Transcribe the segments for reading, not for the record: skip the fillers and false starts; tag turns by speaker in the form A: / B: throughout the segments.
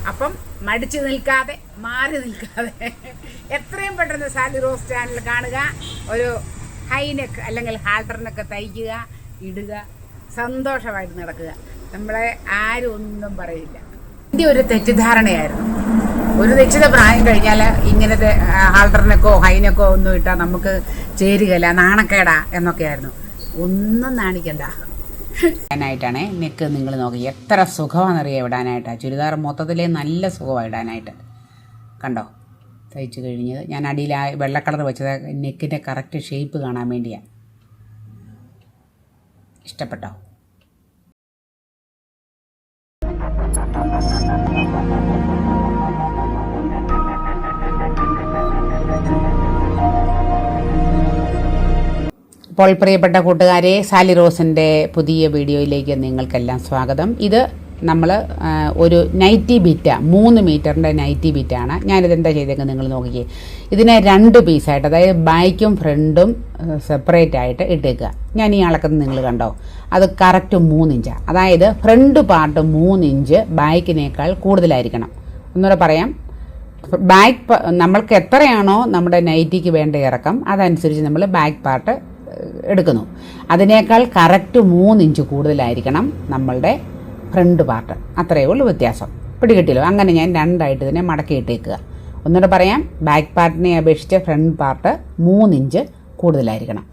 A: അപ്പം മടിച്ചു നിൽക്കാതെ മാറി നിൽക്കാതെ എത്രയും പെട്ടെന്ന് സാലി റോസ് ചാനൽ കാണുക, ഒരു ഹൈനെക്ക് അല്ലെങ്കിൽ ഹാൾട്ടറിനൊക്കെ തയ്ക്കുക, ഇടുക, സന്തോഷമായിട്ട് നടക്കുക. നമ്മളെ ആരും ഒന്നും പറയില്ല. ഇതിൻ്റെ ഒരു തെറ്റിദ്ധാരണയായിരുന്നു. ഒരു നിശ്ചിത പ്രായം കഴിഞ്ഞാൽ ഇങ്ങനത്തെ ഹാൾട്ടറിനൊക്കെ ഹൈനെക്കോ ഒന്നും ഇട്ടാൽ നമുക്ക് ചേരുകയില്ല, നാണക്കേടാ എന്നൊക്കെയായിരുന്നു. ഒന്നും നാണിക്കണ്ട. ഇടാനായിട്ടാണേ നെക്ക് നിങ്ങൾ നോക്കി എത്ര സുഖമാണെന്നറിയാം ഇടാനായിട്ടാണ്. ചുരിദാർ മൊത്തത്തിലേ നല്ല സുഖമാണ് ഇടാനായിട്ട്. കണ്ടോ തയ്ച്ചു കഴിഞ്ഞത്. ഞാൻ അടിയിൽ ആ വെള്ള കളർ വെച്ചത് നെക്കിൻ്റെ കറക്റ്റ് ഷേപ്പ് കാണാൻ വേണ്ടിയാണ്. ഇഷ്ടപ്പെട്ടോ? അപ്പോൾ പ്രിയപ്പെട്ട കൂട്ടുകാരെ, സാലി റോസിൻ്റെ പുതിയ വീഡിയോയിലേക്ക് നിങ്ങൾക്കെല്ലാം സ്വാഗതം. ഇത് നമ്മൾ ഒരു നൈറ്റി ബിറ്റ 3 മീറ്ററിൻ്റെ നൈറ്റി ബിറ്റാണ്. ഞാനിതെന്താ ചെയ്തേക്കുന്നത് നിങ്ങൾ നോക്കിക്കേ. ഇതിനെ 2 പീസായിട്ട്, അതായത് ബാക്കും ഫ്രണ്ടും സെപ്പറേറ്റ് ആയിട്ട് ഇട്ടേക്കുക. ഞാൻ ഈ അളക്കുന്നത് നിങ്ങൾ കണ്ടോ? അത് കറക്റ്റ് 3 ഇഞ്ചാണ്. അതായത് ഫ്രണ്ട് പാർട്ട് 3 ഇഞ്ച് ബാക്കിനേക്കാൾ കൂടുതലായിരിക്കണം. ഒന്നുകൂടെ പറയാം. ബാക്ക് നമ്മൾക്ക് എത്രയാണോ നമ്മുടെ നൈറ്റിക്ക് വേണ്ട ഇറക്കം അതനുസരിച്ച് നമ്മൾ ബാക്ക് പാർട്ട് എടുക്കുന്നു. അതിനേക്കാൾ കറക്റ്റ് 3 ഇഞ്ച് കൂടുതലായിരിക്കണം നമ്മളുടെ ഫ്രണ്ട് പാർട്ട്. അത്രയേ ഉള്ളൂ വ്യത്യാസം. പിടികിട്ടില്ലോ? അങ്ങനെ ഞാൻ 2 ആയിട്ട് ഇതിനെ മടക്കി ഇട്ടേക്കുക. ഒന്നുകൂടെ പറയാം. ബാക്ക് പാർട്ടിനെ അപേക്ഷിച്ച് ഫ്രണ്ട് പാർട്ട് 3 ഇഞ്ച് കൂടുതലായിരിക്കണം.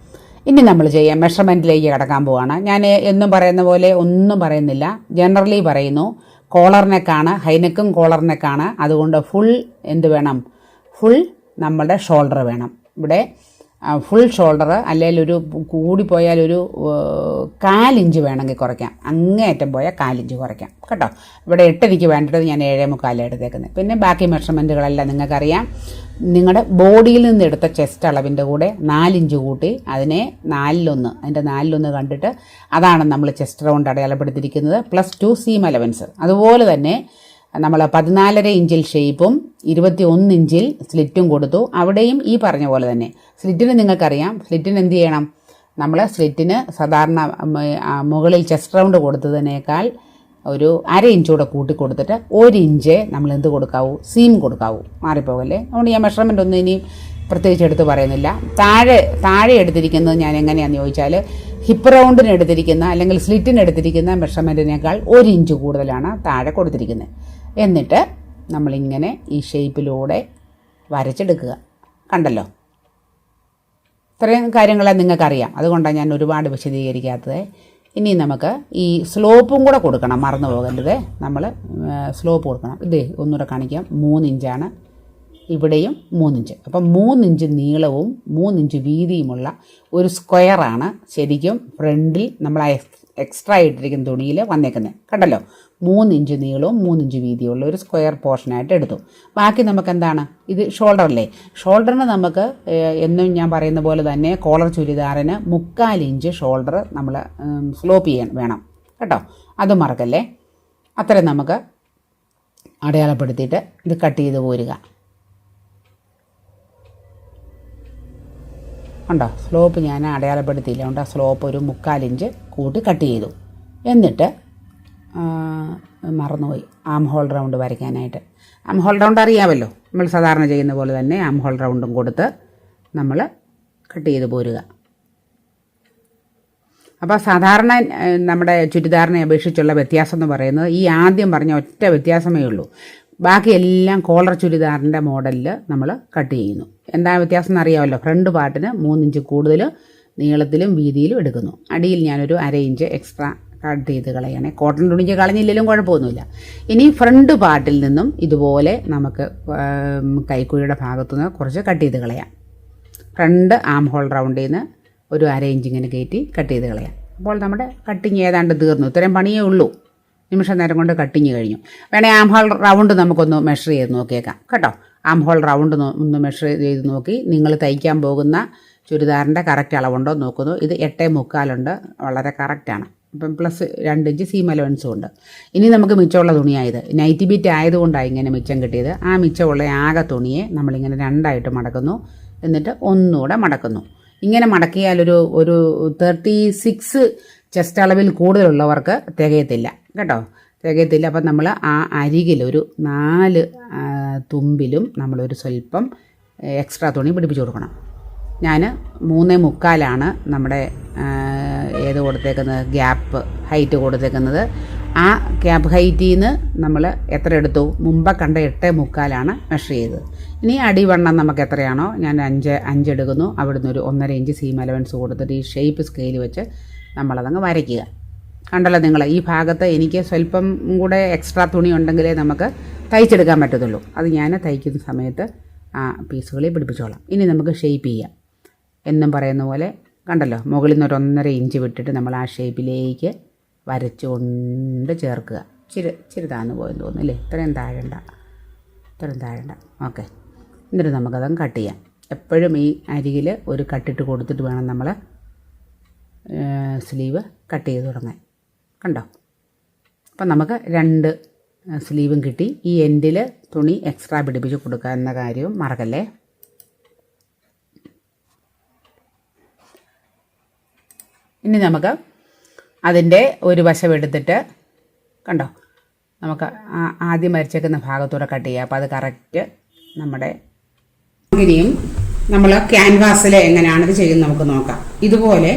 A: ഇനി നമ്മൾ ചെയ്യാം, മെഷർമെൻറ്റിലേക്ക് കടക്കാൻ പോവുകയാണ്. ഞാൻ എന്നും പറയുന്ന പോലെ ഒന്നും പറയുന്നില്ല, ജനറലി പറയുന്നു. കോളർ നെക്കാണ്, ഹൈനെക്കും കോളർ നെക്കാണ്. അതുകൊണ്ട് ഫുൾ എന്ത് വേണം? ഫുൾ നമ്മളുടെ ഷോൾഡർ വേണം. ഇവിടെ ഫുൾ ഷോൾഡർ, അല്ലെങ്കിൽ ഒരു കൂടിപ്പോയാൽ ഒരു 4 ഇഞ്ച് വേണമെങ്കിൽ കുറയ്ക്കാം. അങ്ങേയറ്റം പോയാൽ 4 ഇഞ്ച് കുറയ്ക്കാം കേട്ടോ. ഇവിടെ 8 എനിക്ക് വേണ്ടത്, ഞാൻ 7.25 എടുത്തേക്കുന്നത്. പിന്നെ ബാക്കി മെഷർമെൻറ്റുകളെല്ലാം നിങ്ങൾക്കറിയാം. നിങ്ങളുടെ ബോഡിയിൽ നിന്ന് എടുത്ത ചെസ്റ്റ് അളവിൻ്റെ കൂടെ 4 ഇഞ്ച് കൂട്ടി അതിനെ 4/1, അതിൻ്റെ 4/1 കണ്ടിട്ട് അതാണ് നമ്മൾ ചെസ്റ്റ് റൗണ്ട് അടയാളപ്പെടുത്തിയിരിക്കുന്നത്. +2 സീം അലവൻസ്. അതുപോലെ തന്നെ നമ്മൾ 14.5 ഇഞ്ചിൽ ഷേപ്പും 21 ഇഞ്ചിൽ സ്ലിറ്റും കൊടുത്തു. അവിടെയും ഈ പറഞ്ഞ പോലെ തന്നെ സ്ലിറ്റിന് നിങ്ങൾക്കറിയാം. സ്ലിറ്റിന് എന്ത് ചെയ്യണം? നമ്മൾ സ്ലിറ്റിന് സാധാരണ മുകളിൽ ചെസ്റ്റ് റൗണ്ട് കൊടുത്തതിനേക്കാൾ ഒരു 1/2 ഇഞ്ച് കൂടെ കൂട്ടി കൊടുത്തിട്ട് 1 ഇഞ്ച് നമ്മൾ എന്ത് കൊടുക്കാവൂ? സീം കൊടുക്കാവൂ. മാറിപ്പോകല്ലേ. അതുകൊണ്ട് ഞാൻ മെഷർമെൻ്റ് ഒന്നും ഇനി പ്രത്യേകിച്ച് എടുത്ത് പറയുന്നില്ല. താഴെ എടുത്തിരിക്കുന്നത് ഞാൻ എങ്ങനെയാണെന്ന് ചോദിച്ചാൽ, ഹിപ്പ് റൗണ്ടിന് എടുത്തിരിക്കുന്ന അല്ലെങ്കിൽ സ്ലിറ്റിന് എടുത്തിരിക്കുന്ന മെഷർമെൻറ്റിനേക്കാൾ 1 ഇഞ്ച് കൂടുതലാണ് താഴെ കൊടുത്തിരിക്കുന്നത്. എന്നിട്ട് നമ്മളിങ്ങനെ ഈ ഷേപ്പിലൂടെ വരച്ചെടുക്കുക. കണ്ടല്ലോ? ഇത്രയും കാര്യങ്ങളെല്ലാം നിങ്ങൾക്കറിയാം. അതുകൊണ്ടാണ് ഞാൻ ഒരുപാട് വിശദീകരിക്കാത്തത്. ഇനി നമുക്ക് ഈ സ്ലോപ്പും കൂടെ കൊടുക്കണം, മറന്നു പോകരുത്. നമ്മൾ സ്ലോപ്പ് കൊടുക്കണം. ഇത് ഒന്നുകൂടെ കാണിക്കാം. 3 ഇഞ്ചാണ്. ഇവിടെയും 3 ഇഞ്ച്. അപ്പം 3 ഇഞ്ച് നീളവും 3 ഇഞ്ച് വീതിയുമുള്ള ഒരു സ്ക്വയറാണ് ശരിക്കും ഫ്രണ്ടിൽ നമ്മൾ എക്സ്ട്രാ ഇട്ടിരിക്കുന്ന തുണിയിൽ വന്നേക്കുന്നത്. കണ്ടല്ലോ? 3 ഇഞ്ച് നീളവും 3 ഇഞ്ച് വീതിയുള്ള ഒരു സ്ക്വയർ പോർഷനായിട്ട് എടുത്തു. ബാക്കി നമുക്ക് എന്താണ്? ഇത് ഷോൾഡറല്ലേ? ഷോൾഡറിന് നമുക്ക് എന്നും ഞാൻ പറയുന്ന പോലെ തന്നെ കോളർ ചുരിദാറിന് 3/4 ഇഞ്ച് ഷോൾഡർ നമ്മൾ സ്ലോപ്പ് ചെയ്യാൻ വേണം കേട്ടോ. അത് മറക്കല്ലേ. അത്രയും നമുക്ക് അടയാളപ്പെടുത്തിയിട്ട് ഇത് കട്ട് ചെയ്ത് പോരുക. ഉണ്ടോ? സ്ലോപ്പ് ഞാൻ അടയാളപ്പെടുത്തിയില്ല. ഉണ്ട് സ്ലോപ്പ് ഒരു 3/4 ഇഞ്ച് കൂട്ടി കട്ട് ചെയ്തു. എന്നിട്ട് മറന്നുപോയി ആം ഹോൾ റൗണ്ട് വരയ്ക്കാനായിട്ട്. ആം ഹോൾ റൗണ്ട് അറിയാമല്ലോ, നമ്മൾ സാധാരണ ചെയ്യുന്ന പോലെ തന്നെ ആം ഹോൾ റൗണ്ടും കൊടുത്ത് നമ്മൾ കട്ട് ചെയ്ത് പോരുക. അപ്പോൾ സാധാരണ നമ്മുടെ ചുരിദാറിനെ അപേക്ഷിച്ചുള്ള വ്യത്യാസം എന്ന് പറയുന്നത് ഈ ആദ്യം പറഞ്ഞ ഒറ്റ വ്യത്യാസമേ ഉള്ളൂ. ബാക്കിയെല്ലാം കോളർ ചുരിദാറിൻ്റെ മോഡലിൽ നമ്മൾ കട്ട് ചെയ്യുന്നു. എന്താ വ്യത്യാസം എന്നറിയാമല്ലോ? ഫ്രണ്ട് പാർട്ടിന് 3 ഇഞ്ച് കൂടുതൽ നീളത്തിലും വീതിയിലും എടുക്കുന്നു. അടിയിൽ ഞാനൊരു 1/2 ഇഞ്ച് എക്സ്ട്രാ കട്ട് ചെയ്ത് കളയണേ. കോട്ടൺ തുണിക്ക് കളഞ്ഞില്ലെങ്കിലും കുഴപ്പമൊന്നുമില്ല. ഇനി ഫ്രണ്ട് പാർട്ടിൽ നിന്നും ഇതുപോലെ നമുക്ക് കൈക്കുഴിയുടെ ഭാഗത്തുനിന്ന് കുറച്ച് കട്ട് ചെയ്ത് കളയാം. ഫ്രണ്ട് ആം ഹോൾ റൗണ്ടിൽ നിന്ന് ഒരു 1/2 ഇഞ്ച് ഇങ്ങനെ കയറ്റി കട്ട് ചെയ്ത് കളയാം. അപ്പോൾ നമ്മുടെ കട്ടിങ് ഏതാണ്ട് തീർന്നു. ഇത്രയും പണിയേ ഉള്ളൂ. നിമിഷം നേരം കൊണ്ട് കട്ടിങ് കഴിഞ്ഞു. വേണേൽ ആം ഹോൾ റൗണ്ട് നമുക്കൊന്ന് മെഷർ ചെയ്ത് നോക്കിയേക്കാം കേട്ടോ. ആം ഹോൾ റൗണ്ട് ഒന്ന് മെഷർ ചെയ്ത് നോക്കി നിങ്ങൾ തയ്ക്കാൻ പോകുന്ന ചുരിദാറിൻ്റെ കറക്റ്റ് അളവുണ്ടോ നോക്കുന്നു. ഇത് 8.25 ഉണ്ട്, വളരെ കറക്റ്റാണ്. അപ്പം +2 ഇഞ്ച് സീം അലവൻസും ഉണ്ട്. ഇനി നമുക്ക് മിച്ചമുള്ള തുണിയായത് നൈറ്റി ബിറ്റ് ആയതുകൊണ്ടാണ് ഇങ്ങനെ മിച്ചം കിട്ടിയത്. ആ മിച്ചമുള്ള ആകെ തുണിയെ നമ്മളിങ്ങനെ 2 ആയിട്ട് മടക്കുന്നു. എന്നിട്ട് ഒന്നുകൂടെ മടക്കുന്നു. ഇങ്ങനെ മടക്കിയാൽ ഒരു 36 ചെസ്റ്റ് അളവിൽ കൂടുതലുള്ളവർക്ക് തികയത്തില്ല കേട്ടോ. തികയത്തില്ല. അപ്പം നമ്മൾ ആ അരികിലൊരു 4 തുമ്പിലും നമ്മളൊരു സ്വല്പം എക്സ്ട്രാ തുണി പിടിപ്പിച്ച് കൊടുക്കണം. ഞാൻ 3.25 നമ്മുടെ ഏത് കൊടുത്തേക്കുന്നത്, ഗ്യാപ്പ് ഹൈറ്റ് കൊടുത്തേക്കുന്നത്. ആ ഗ്യാപ്പ് ഹൈറ്റിൽ നിന്ന് നമ്മൾ എത്ര എടുത്തു, മുമ്പ് കണ്ട 8.25 മെഷർ ചെയ്തത്. ഇനി അടിവണ്ണം നമുക്ക് എത്രയാണോ, ഞാൻ 5 എടുക്കുന്നു. അവിടുന്ന് ഒരു 1.5 ഇഞ്ച് സീം അലവൻസ് കൊടുത്തിട്ട് ഈ ഷേപ്പ് സ്കെയിൽ വെച്ച് നമ്മളതങ്ങ് വരയ്ക്കുക. കണ്ടല്ലോ നിങ്ങൾ, ഈ ഭാഗത്ത് എനിക്ക് സ്വല്പം കൂടെ എക്സ്ട്രാ തുണി ഉണ്ടെങ്കിലേ നമുക്ക് തയ്ച്ചെടുക്കാൻ പറ്റത്തുള്ളൂ. അത് ഞാൻ തയ്ക്കുന്ന സമയത്ത് ആ പീസുകളിൽ പിടിപ്പിച്ചോളാം. ഇനി നമുക്ക് ഷേപ്പ് ചെയ്യാം. എന്നും പറയുന്ന പോലെ കണ്ടല്ലോ, മുകളിൽ നിന്ന് ഒരു 1.5 ഇഞ്ച് വിട്ടിട്ട് നമ്മൾ ആ ഷേപ്പിലേക്ക് വരച്ചുകൊണ്ട് ചേർക്കുക. ഇച്ചിരി താന്ന് പോയെന്ന് തോന്നുന്നില്ലേ, ഇത്രയും താഴണ്ട. ഓക്കെ. എന്നിട്ട് നമുക്കതങ്ങ് കട്ട് ചെയ്യാം. എപ്പോഴും ഈ അരികിൽ ഒരു കട്ടിട്ട് കൊടുത്തിട്ട് വേണം നമ്മൾ സ്ലീവ് കട്ട് ചെയ്ത് തുടങ്ങാൻ. കണ്ടോ, അപ്പം നമുക്ക് 2 സ്ലീവും കിട്ടി. ഈ എൻഡിൽ തുണി എക്സ്ട്രാ പിടിപ്പിച്ച് കൊടുക്കുക എന്ന കാര്യവും മറക്കല്ലേ. ഇനി നമുക്ക് അതിൻ്റെ ഒരു വശം എടുത്തിട്ട് കണ്ടോ, നമുക്ക് ആദ്യം വരച്ചേക്കുന്ന ഭാഗത്തൂടെ കട്ട് ചെയ്യുക. അപ്പോൾ അത് കറക്റ്റ് നമ്മുടെ. ഇനിയും നമ്മൾ ക്യാൻവാസിൽ എങ്ങനെയാണ് ഇത് ചെയ്യുന്നത് നമുക്ക് നോക്കാം. ഇതുപോലെ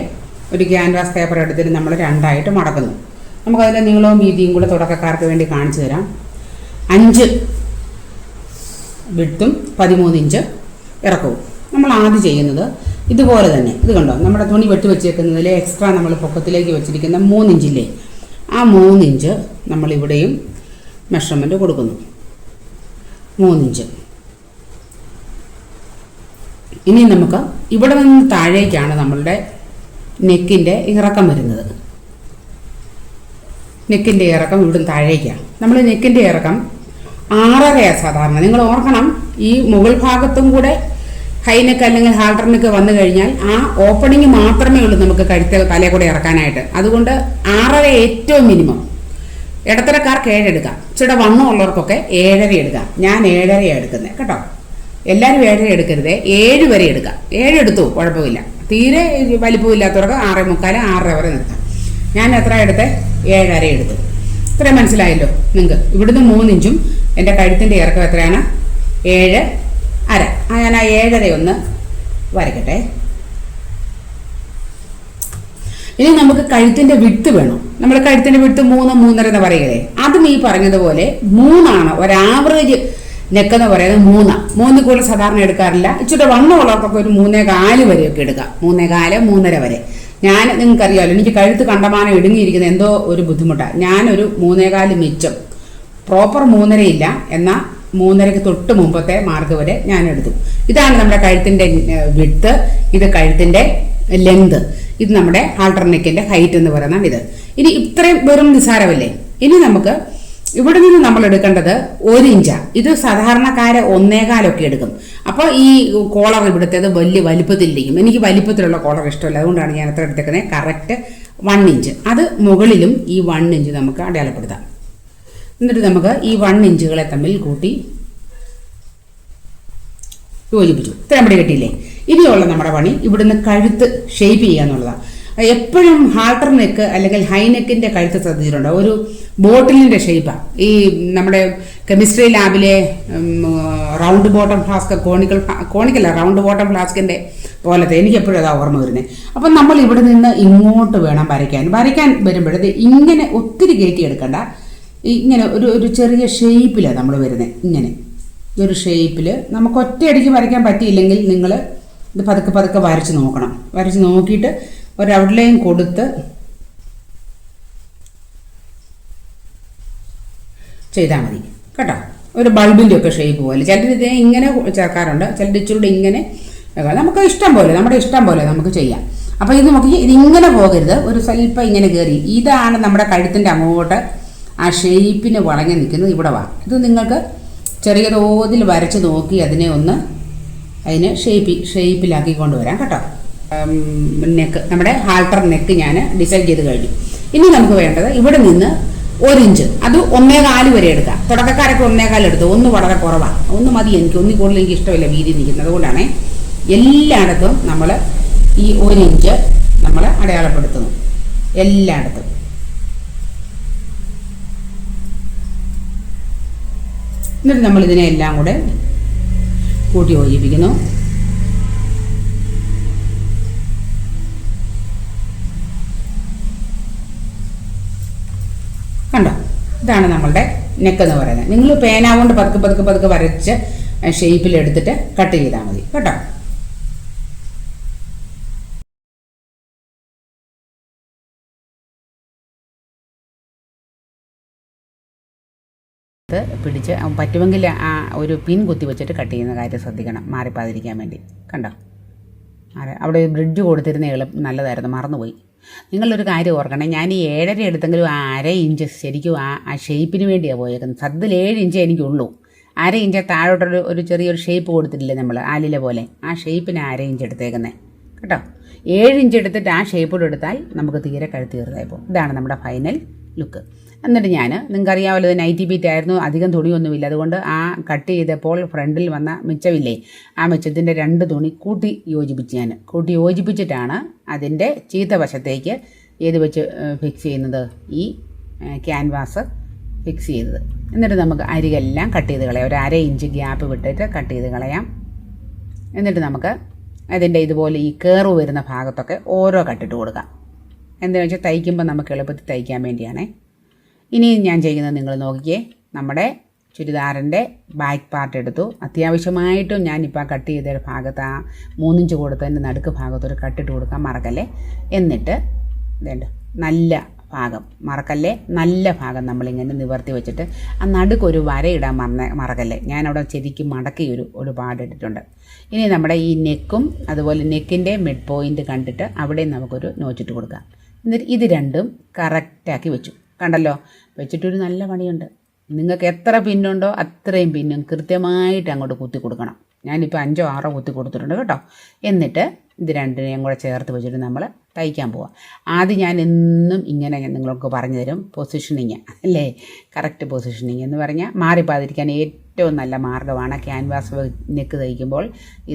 A: ഒരു ക്യാൻവാസ് പേപ്പർ എടുത്തിട്ട് നമ്മൾ 2ആയിട്ട് മടക്കുന്നു. നമുക്കതിൻ്റെ നീളവും വീതിയും കൂടെ തുടക്കക്കാർക്ക് വേണ്ടി കാണിച്ചു തരാം. 5 വിഡ്ത്തും 13 ഇഞ്ച് ഇറക്കവും. നമ്മൾ ആദ്യം ചെയ്യുന്നത് ഇതുപോലെ തന്നെ. ഇത് കണ്ടോ, നമ്മുടെ തുണി വെട്ടി വെച്ചേക്കുന്നതിൽ എക്സ്ട്രാ നമ്മൾ പൊക്കത്തിലേക്ക് വെച്ചിരിക്കുന്ന 3 ഇഞ്ചില്ലേ, ആ 3 ഇഞ്ച് നമ്മളിവിടെയും മെഷർമെൻറ്റ് കൊടുക്കുന്നു. 3 ഇഞ്ച്. ഇനി നമുക്ക് ഇവിടെ നിന്ന് താഴേക്കാണ് നമ്മളുടെ നെക്കിൻ്റെ ഇറക്കം വരുന്നത്. നെക്കിൻ്റെ ഇറക്കം ഇവിടുന്ന് താഴേക്കാണ്. നമ്മൾ നെക്കിൻ്റെ ഇറക്കം 6.5 സാധാരണ. നിങ്ങൾ ഓർക്കണം, ഈ മുകൾ ഭാഗത്തും കൂടെ ഹൈനെക്ക് അല്ലെങ്കിൽ ഹാൾട്ടറിനൊക്കെ വന്നു കഴിഞ്ഞാൽ ആ ഓപ്പണിങ് മാത്രമേ ഉള്ളൂ നമുക്ക് തലയെ കൂടെ ഇറക്കാനായിട്ട്. അതുകൊണ്ട് 6.5 ഏറ്റവും മിനിമം. ഇടത്തരക്കാർക്ക് 7 എടുക്കാം. ഇച്ചിരി വണ്ണമുള്ളവർക്കൊക്കെ 7.5 എടുക്കാം. ഞാൻ 7.5 എടുക്കുന്നത് കേട്ടോ. എല്ലാവരും 7.5 എടുക്കരുതേ, 7 വരെ എടുക്കാം. 7 എടുത്തു, കുഴപ്പമില്ല. തീരെ വലിപ്പമില്ലാത്തവർക്ക് 6.25, 6.5 വരെ നിർത്താം. ഞാൻ എത്ര എടുത്തേ, 7.5 എടുത്തു. ഇത്രയും മനസ്സിലായല്ലോ നിങ്ങൾക്ക്. ഇവിടുന്ന് 3 ഇഞ്ചും എൻ്റെ കഴുത്തിൻ്റെ ഇറക്കം എത്രയാണ്, 7.5. ഞാൻ ആ 7.5 ഒന്ന് വരയ്ക്കട്ടെ. ഇനി നമുക്ക് കഴുത്തിൻ്റെ വിഡ്ത്ത് വേണം. നമ്മൾ കഴുത്തിൻ്റെ വിഡ്ത്ത് 3, 3.5 എന്ന് പറയുകയെ. അതും ഈ പറഞ്ഞതുപോലെ 3 ഒരു ആവറേജ് നെക്കെന്ന് പറയുന്നത് 3 കൂടുതൽ സാധാരണ എടുക്കാറില്ല. ഇച്ചിരി വണ്ണമുള്ളവർക്കൊക്കെ ഒരു 3.25 വരെയൊക്കെ എടുക്കാം. 3.25, 3.5 വരെ. ഞാൻ നിങ്ങൾക്കറിയാമല്ലോ, എനിക്ക് കഴുത്ത് കണ്ടമാനം ഇടുങ്ങിയിരിക്കുന്ന എന്തോ ഒരു ബുദ്ധിമുട്ടാണ്. ഞാനൊരു 3.25 മിച്ചം, പ്രോപ്പർ 3.5 ഇല്ല, എന്നാൽ 3.5ക്ക് തൊട്ട് മുമ്പത്തെ മാർക്ക് വരെ ഞാൻ എടുത്തു. ഇതാണ് നമ്മുടെ കഴുത്തിൻ്റെ വിഡ്ത്ത്, ഇത് കഴുത്തിൻ്റെ ലെങ്ത്, ഇത് നമ്മുടെ ഹാൾട്ടർ നെക്കിൻ്റെ ഹൈറ്റ് എന്ന് പറയുന്നതാണ് ഇത്. ഇനി ഇത്രയും വെറും നിസാരമല്ലേ. ഇനി നമുക്ക് ഇവിടെ നിന്ന് നമ്മൾ എടുക്കേണ്ടത് 1 ഇഞ്ചാണ്. ഇത് സാധാരണക്കാര് 1.25 എടുക്കും. അപ്പോൾ ഈ കോളർ ഇവിടുത്തേത് വലിയ വലിപ്പത്തിലിരിക്കും. എനിക്ക് വലിപ്പത്തിലുള്ള കോളർ ഇഷ്ടമല്ല, അതുകൊണ്ടാണ് ഞാൻ എത്ര എടുത്തേക്കുന്നത്. Correct 1 inch. അത് മുകളിലും ഈ 1 ഇഞ്ച് നമുക്ക് അടയാളപ്പെടുത്താം. എന്നിട്ട് നമുക്ക് ഈ 1 ഇഞ്ചുകളെ തമ്മിൽ കൂട്ടി യോജിപ്പിച്ചു. ഇത്രയും പടി കിട്ടിയില്ലേ. ഇനിയുള്ള നമ്മുടെ പണി ഇവിടുന്ന് കഴുത്ത് ഷേപ്പ് ചെയ്യുക എന്നുള്ളതാണ്. എപ്പോഴും ഹാൾട്ടർ നെക്ക് അല്ലെങ്കിൽ ഹൈ നെക്കിൻ്റെ കഴുത്ത് ശ്രദ്ധിച്ചിട്ടുണ്ടോ, ഒരു ബോട്ടിലിൻ്റെ ഷേപ്പാണ്. ഈ നമ്മുടെ കെമിസ്ട്രി ലാബിലെ റൗണ്ട് ബോട്ടം ഫ്ലാസ്ക്, കോണിക്കല്ല റൗണ്ട് ബോട്ടം ഫ്ലാസ്കിൻ്റെ പോലത്തെ, എനിക്ക് എപ്പോഴും അതാ ഓർമ്മ വരുന്നത്. അപ്പം നമ്മൾ ഇവിടെ നിന്ന് ഇങ്ങോട്ട് വേണം വരയ്ക്കാൻ വരുമ്പോഴത് ഇങ്ങനെ ഒത്തിരി കയറ്റിയെടുക്കണ്ട. ഇങ്ങനെ ഒരു ചെറിയ ഷേപ്പിലാണ് നമ്മൾ വരുന്നത്. ഇങ്ങനെ ഒരു ഷേപ്പിൽ നമുക്ക് ഒറ്റയടിക്ക് വരയ്ക്കാൻ പറ്റിയില്ലെങ്കിൽ നിങ്ങൾ ഇത് പതുക്കെ വരച്ച് നോക്കണം. വരച്ച് നോക്കിയിട്ട് ഒരു ഔട്ട്ലൈൻ കൊടുത്ത് ചെയ്താൽ മതി കേട്ടോ. ഒരു ബൾബിൻ്റെ ഒക്കെ ഷേപ്പ് പോലെ ചിലർ ഇത് ഇങ്ങനെ ചേർക്കാറുണ്ട്, ചിലർ ഇച്ചിലൂടെ ഇങ്ങനെ. നമുക്ക് ഇഷ്ടം പോലെ, നമ്മുടെ ഇഷ്ടം പോലെ നമുക്ക് ചെയ്യാം. അപ്പോൾ ഇത് നമുക്ക് ഇതിങ്ങനെ പോകരുത്, ഒരു സ്വല്പം ഇങ്ങനെ കയറി. ഇതാണ് നമ്മുടെ കഴുത്തിൻ്റെ അങ്ങോട്ട് ആ ഷേപ്പിന് വളഞ്ഞ് നിൽക്കുന്നത്. ഇവിടെ വാ. ഇത് നിങ്ങൾക്ക് ചെറിയ തോതിൽ വരച്ച് നോക്കി അതിനെ ഷേപ്പിലാക്കി കൊണ്ടുവരാം കേട്ടോ. നെക്ക്, നമ്മുടെ ഹാൾട്ടർ നെക്ക് ഞാൻ ഡിസൈൻ ചെയ്ത് കഴിഞ്ഞു. ഇനി നമുക്ക് വേണ്ടത് ഇവിടെ നിന്ന് 1 ഇഞ്ച്, അത് 1.25 വരെ എടുക്കാം. തുടക്കക്കാരൊക്കെ 1.25 എടുത്തു. 1 വളരെ കുറവാണ്, 1 മതി എനിക്ക്. 1 കൂടുതൽ എനിക്ക് ഇഷ്ടമില്ല വീതി നിൽക്കുന്നത്. അതുകൊണ്ടാണ് എല്ലായിടത്തും നമ്മൾ ഈ 1 ഇഞ്ച് നമ്മൾ അടയാളപ്പെടുത്തുന്നു. എല്ലായിടത്തും എന്നിട്ട് നമ്മളിതിനെ എല്ലാം കൂടെ കൂട്ടി യോജിപ്പിക്കുന്നു. കണ്ടോ, ഇതാണ് നമ്മളുടെ നെക്ക് എന്ന് പറയുന്നത്. നിങ്ങൾ പേന കൊണ്ട് പതുക്കെ പതുക്കെ പതുക്കെ വരച്ച് ഷേപ്പിലെടുത്തിട്ട് കട്ട് ചെയ്താൽ മതി കേട്ടോ. പിടിച്ച് പറ്റുമെങ്കിൽ ആ ഒരു പിൻ കുത്തി വെച്ചിട്ട് കട്ട് ചെയ്യുന്ന കാര്യം ശ്രദ്ധിക്കണം, മാറിപ്പാതിരിക്കാൻ വേണ്ടി. കണ്ടോ, അവിടെ ബ്രിഡ്ജ് കൊടുത്തിരുന്ന നല്ലതായിരുന്നു, മറന്നുപോയി. നിങ്ങളൊരു കാര്യം ഓർക്കണേ, ഞാൻ ഈ 7.5 എടുത്തെങ്കിലും ആ 1/2 ഇഞ്ച് ശരിക്കും ആ ഷേപ്പിന് വേണ്ടിയാണ് പോയേക്കുന്നത്. സത്യത്തിൽ 7 ഇഞ്ച് എനിക്കുള്ളൂ. 1/2 ഇഞ്ച് താഴോട്ടൊരു ചെറിയൊരു ഷേപ്പ് കൊടുത്തിട്ടില്ലേ നമ്മൾ ആലില പോലെ, ആ ഷേപ്പിന് 1/2 ഇഞ്ച് എടുത്തേക്കുന്നത് കേട്ടോ. 7 ഇഞ്ച് എടുത്തിട്ട് ആ ഷേപ്പോട് എടുത്താൽ നമുക്ക് തീരെ കഴുത്ത് കയറുതായിപ്പോൾ. ഇതാണ് നമ്മുടെ ഫൈനൽ ലുക്ക്. എന്നിട്ട് നിങ്ങൾക്കറിയാമല്ലോ, ഇത് നൈറ്റി ബീറ്റ് ആയിരുന്നു, അധികം തുണിയൊന്നുമില്ല. അതുകൊണ്ട് ആ കട്ട് ചെയ്തപ്പോൾ ഫ്രണ്ടിൽ വന്ന മിച്ചമില്ലേ, ആ മിച്ചത്തിൻ്റെ 2 തുണി കൂട്ടി യോജിപ്പിച്ചിട്ടാണ് അതിൻ്റെ ചീത്ത വശത്തേക്ക് ഏത് വെച്ച് ഫിക്സ് ചെയ്യുന്നത്, ഈ ക്യാൻവാസ് ഫിക്സ് ചെയ്തത്. എന്നിട്ട് നമുക്ക് അരികെല്ലാം കട്ട് ചെയ്ത് കളയാം. ഒരു 1/2 ഇഞ്ച് ഗ്യാപ്പ് വിട്ടിട്ട് കട്ട് ചെയ്ത് കളയാം. എന്നിട്ട് നമുക്ക് അതിൻ്റെ ഇതുപോലെ ഈ കയറ് വരുന്ന ഭാഗത്തൊക്കെ ഓരോ കട്ടിട്ട് കൊടുക്കാം. എന്താണെന്ന് വെച്ചാൽ തയ്ക്കുമ്പോൾ നമുക്ക് എളുപ്പത്തിൽ തയ്ക്കാൻ വേണ്ടിയാണേ. ഇനി ഞാൻ ചെയ്യുന്നത് നിങ്ങൾ നോക്കിയേ, നമ്മുടെ ചുരിദാറിൻ്റെ ബാക്ക് പാർട്ട് എടുത്തു. അത്യാവശ്യമായിട്ടും ഞാനിപ്പോൾ കട്ട് ചെയ്ത ഭാഗത്ത് ആ 3 ഇഞ്ച് കൊടുത്തതിൻ്റെ നടുക്ക് ഭാഗത്തൊരു കട്ടിട്ട് കൊടുക്കാൻ മറക്കല്ലേ. എന്നിട്ട് ഇതുണ്ട് നല്ല ഭാഗം മറക്കല്ലേ, നല്ല ഭാഗം നമ്മളിങ്ങനെ നിവർത്തി വെച്ചിട്ട് ആ നടുക്കൊരു വരയിടാൻ മറക്കല്ലേ. ഞാനവിടെ ശരിക്കും മടക്കി ഒരു പാടിട്ടിട്ടുണ്ട്. ഇനി നമ്മുടെ ഈ നെക്കും അതുപോലെ നെക്കിൻ്റെ മിഡ് പോയിൻ്റ് കണ്ടിട്ട് അവിടെ നമുക്കൊരു നോച്ചിട്ട് കൊടുക്കാം. എന്നിട്ട് ഇത് രണ്ടും കറക്റ്റാക്കി വെച്ചു. കണ്ടല്ലോ, വെച്ചിട്ടൊരു നല്ല പണിയുണ്ട്. നിങ്ങൾക്ക് എത്ര പിന്നുണ്ടോ അത്രയും പിന്നും കൃത്യമായിട്ട് അങ്ങോട്ട് കുത്തി കൊടുക്കണം. ഞാനിപ്പോൾ 5 6 കുത്തി കൊടുത്തിട്ടുണ്ട് കേട്ടോ. എന്നിട്ട് ഇത് രണ്ടിനെയും കൂടെ ചേർത്ത് വെച്ചിട്ട് നമ്മൾ തയ്ക്കാൻ പോവാം. ആദ്യം ഞാൻ എന്നും ഇങ്ങനെ നിങ്ങൾക്ക് പറഞ്ഞു തരും, പൊസിഷനിങ് അല്ലേ, കറക്റ്റ് പൊസിഷനിങ് എന്ന് പറഞ്ഞാൽ മാറിപ്പാതിരിക്കാൻ ഏറ്റവും നല്ല മാർഗ്ഗമാണ് ക്യാൻവാസ് നെക്ക് തയ്ക്കുമ്പോൾ